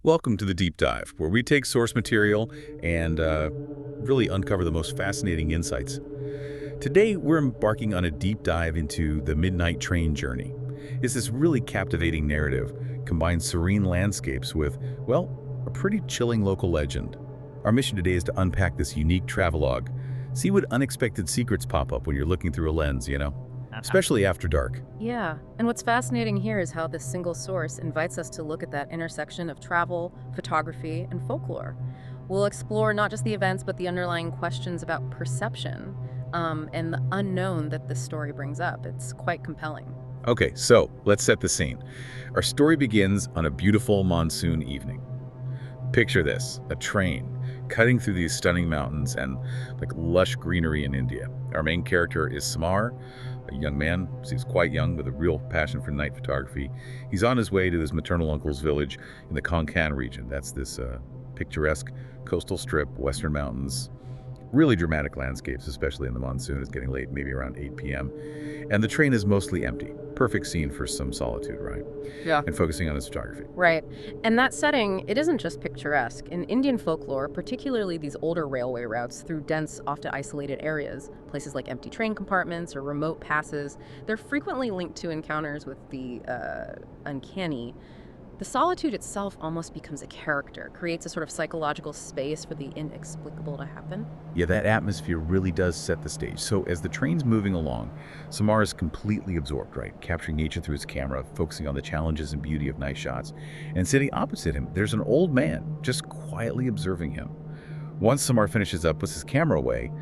Welcome to the Deep Dive, where we take source material and really uncover the most fascinating insights. Today, we're embarking on a deep dive into the midnight train journey. It's this really captivating narrative, combines serene landscapes with, well, a pretty chilling local legend. Our mission today is to unpack this unique travelogue, see what unexpected secrets pop up when you're looking through a lens, especially after dark. Yeah, and what's fascinating here is how this single source invites us to look at that intersection of travel, photography, and folklore. We'll explore not just the events, but the underlying questions about perception and the unknown that this story brings up. It's quite compelling. Okay, so let's set the scene. Our story begins on a beautiful monsoon evening. Picture this, a train cutting through these stunning mountains and lush greenery in India. Our main character is Samar, a young man, seems quite young with a real passion for night photography. He's on his way to his maternal uncle's village in the Konkan region. That's this picturesque coastal strip, western mountains, really dramatic landscapes, especially in the monsoon. It's getting late, maybe around 8 p.m. And the train is mostly empty. Perfect scene for some solitude, right? Yeah. And focusing on his photography. Right. And that setting, it isn't just picturesque. In Indian folklore, particularly these older railway routes through dense, often isolated areas, places like empty train compartments or remote passes, they're frequently linked to encounters with the uncanny. The solitude itself almost becomes a character, creates a sort of psychological space for the inexplicable to happen. Yeah, that atmosphere really does set the stage. So as the train's moving along, Samar is completely absorbed, right? Capturing nature through his camera, focusing on the challenges and beauty of night shots. And sitting opposite him, there's an old man, just quietly observing him. Once Samar finishes up, puts his camera away,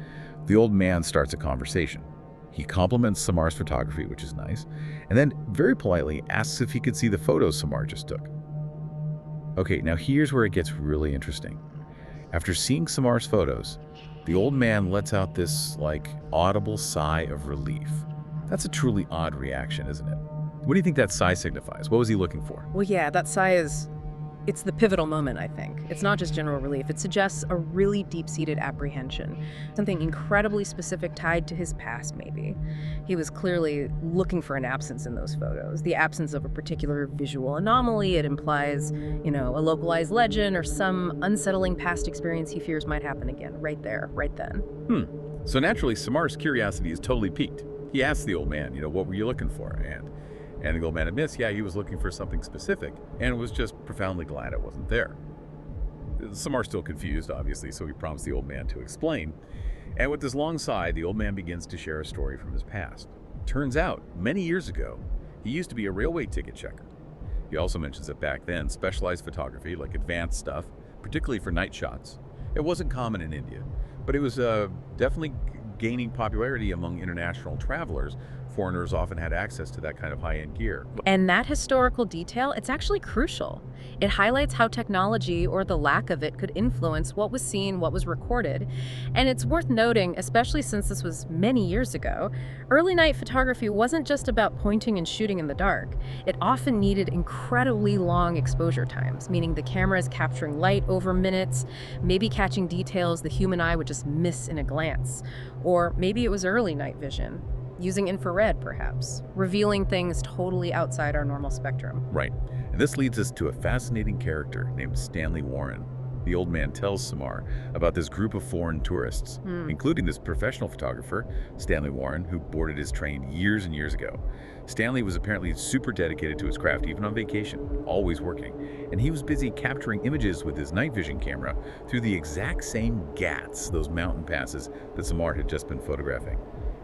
the old man starts a conversation. He compliments Samar's photography, which is nice, and then very politely asks if he could see the photos Samar just took. Okay, now here's where it gets really interesting. After seeing Samar's photos, the old man lets out this, audible sigh of relief. That's a truly odd reaction, isn't it? What do you think that sigh signifies? What was he looking for? Well, yeah, that sigh it's the pivotal moment, I think. It's not just general relief. It suggests a really deep-seated apprehension, something incredibly specific tied to his past, maybe. He was clearly looking for an absence in those photos, the absence of a particular visual anomaly. It implies, a localized legend or some unsettling past experience he fears might happen again, right there, right then. So naturally, Samar's curiosity is totally piqued. He asks the old man, what were you looking for? And the old man admits, yeah, he was looking for something specific and was just profoundly glad it wasn't there. Samar's still confused, obviously, so he prompts the old man to explain. And with this long sigh, the old man begins to share a story from his past. Turns out, many years ago, he used to be a railway ticket checker. He also mentions that back then, specialized photography, like advanced stuff, particularly for night shots, it wasn't common in India, but it was definitely gaining popularity among international travelers. Foreigners often had access to that kind of high-end gear. And that historical detail, it's actually crucial. It highlights how technology, or the lack of it, could influence what was seen, what was recorded. And it's worth noting, especially since this was many years ago, early night photography wasn't just about pointing and shooting in the dark. It often needed incredibly long exposure times, meaning the camera is capturing light over minutes, maybe catching details the human eye would just miss in a glance. Or maybe it was early night vision, using infrared perhaps, revealing things totally outside our normal spectrum. Right. And this leads us to a fascinating character named Stanley Warren. The old man tells Samar about this group of foreign tourists, including this professional photographer, Stanley Warren, who boarded his train years and years ago. Stanley was apparently super dedicated to his craft, even on vacation, always working. And he was busy capturing images with his night vision camera through the exact same GATs, those mountain passes that Samar had just been photographing.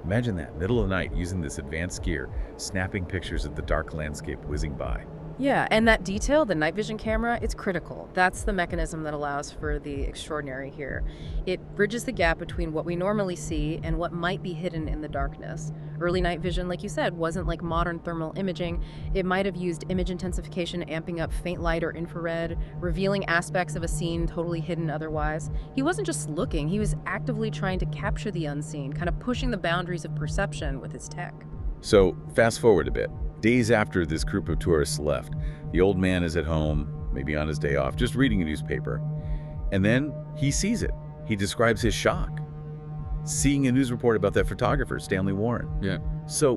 Imagine that, middle of the night, using this advanced gear, snapping pictures of the dark landscape whizzing by. Yeah, and that detail, the night vision camera, it's critical. That's the mechanism that allows for the extraordinary here. It bridges the gap between what we normally see and what might be hidden in the darkness. Early night vision, like you said, wasn't like modern thermal imaging. It might have used image intensification, amping up faint light or infrared, revealing aspects of a scene totally hidden otherwise. He wasn't just looking, he was actively trying to capture the unseen, kind of pushing the boundaries of perception with his tech. So, fast forward a bit. Days after this group of tourists left, the old man is at home, maybe on his day off, just reading a newspaper. And then he sees it. He describes his shock, seeing a news report about that photographer, Stanley Warren. Yeah. So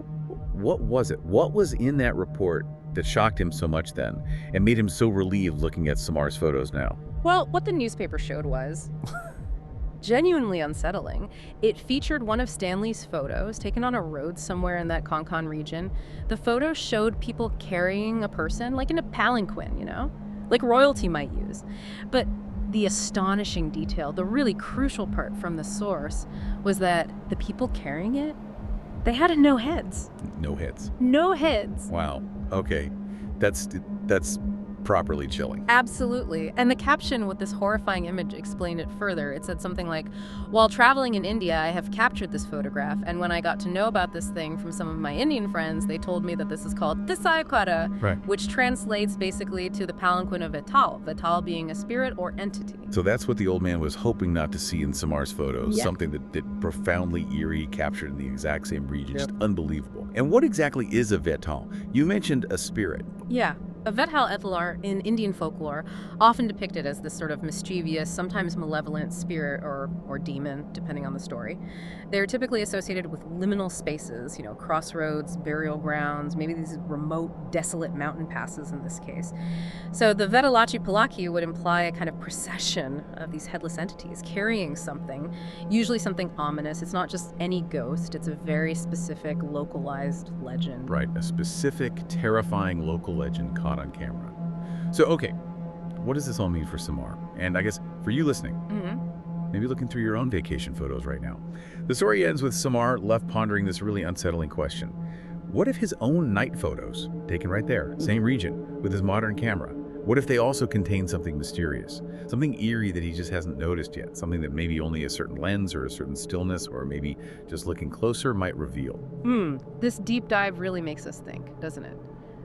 what was it? What was in that report that shocked him so much then and made him so relieved looking at Samar's photos now? Well, what the newspaper showed was genuinely unsettling. It featured one of Stanley's photos taken on a road somewhere in that Konkan region. The photo showed people carrying a person like in a palanquin, like royalty might use. But the astonishing detail, the really crucial part from the source, was that the people carrying it, they had no heads. No heads. No heads. Wow. Okay. That's properly chilling. Absolutely. And the caption with this horrifying image explained it further. It said something like, "While traveling in India, I have captured this photograph, and when I got to know about this thing from some of my Indian friends, they told me that this is called Bhaykatha, Right. which translates basically to the palanquin of Vetaal, Vetaal being a spirit or entity." So that's what the old man was hoping not to see in Samar's photos, Yeah. something that profoundly eerie, captured in the exact same region, just unbelievable. And what exactly is a Vetaal? You mentioned a spirit. Yeah. A Vetaal Etalar in Indian folklore, often depicted as this sort of mischievous, sometimes malevolent spirit or demon, depending on the story. They're typically associated with liminal spaces, crossroads, burial grounds, maybe these remote, desolate mountain passes in this case. So the Vetalachi Palaki would imply a kind of procession of these headless entities carrying something, usually something ominous. It's not just any ghost, it's a very specific, localized legend. Right, a specific, terrifying local legend caught on camera. So, okay, what does this all mean for Samar? And I guess for you listening, maybe looking through your own vacation photos right now. The story ends with Samar left pondering this really unsettling question. What if his own night photos, taken right there, same region, with his modern camera, what if they also contain something mysterious? Something eerie that he just hasn't noticed yet? Something that maybe only a certain lens or a certain stillness or maybe just looking closer might reveal? This deep dive really makes us think, doesn't it?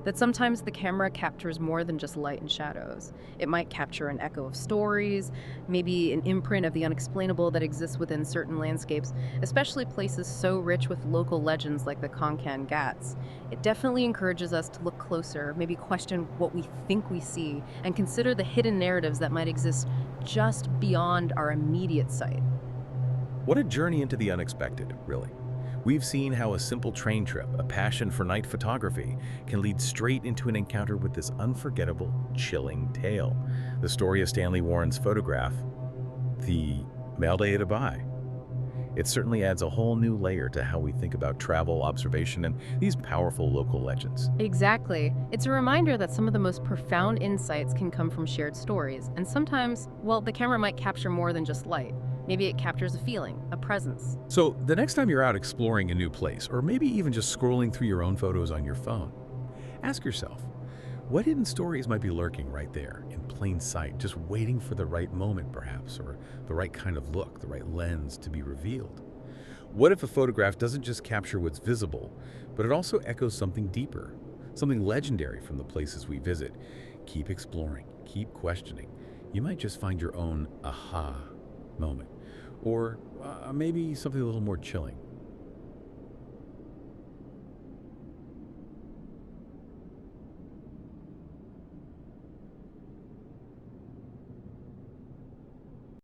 That sometimes the camera captures more than just light and shadows. It might capture an echo of stories, maybe an imprint of the unexplainable that exists within certain landscapes, especially places so rich with local legends like the Konkan Ghats. It definitely encourages us to look closer, maybe question what we think we see, and consider the hidden narratives that might exist just beyond our immediate sight. What a journey into the unexpected, really. We've seen how a simple train trip, a passion for night photography, can lead straight into an encounter with this unforgettable, chilling tale. The story of Stanley Warren's photograph, the Malde Dubai. It certainly adds a whole new layer to how we think about travel, observation, and these powerful local legends. Exactly. It's a reminder that some of the most profound insights can come from shared stories, and sometimes, well, the camera might capture more than just light. Maybe it captures a feeling, a presence. So the next time you're out exploring a new place, or maybe even just scrolling through your own photos on your phone, ask yourself, what hidden stories might be lurking right there in plain sight, just waiting for the right moment perhaps, or the right kind of look, the right lens to be revealed? What if a photograph doesn't just capture what's visible, but it also echoes something deeper, something legendary from the places we visit? Keep exploring, keep questioning. You might just find your own aha moment, or maybe something a little more chilling.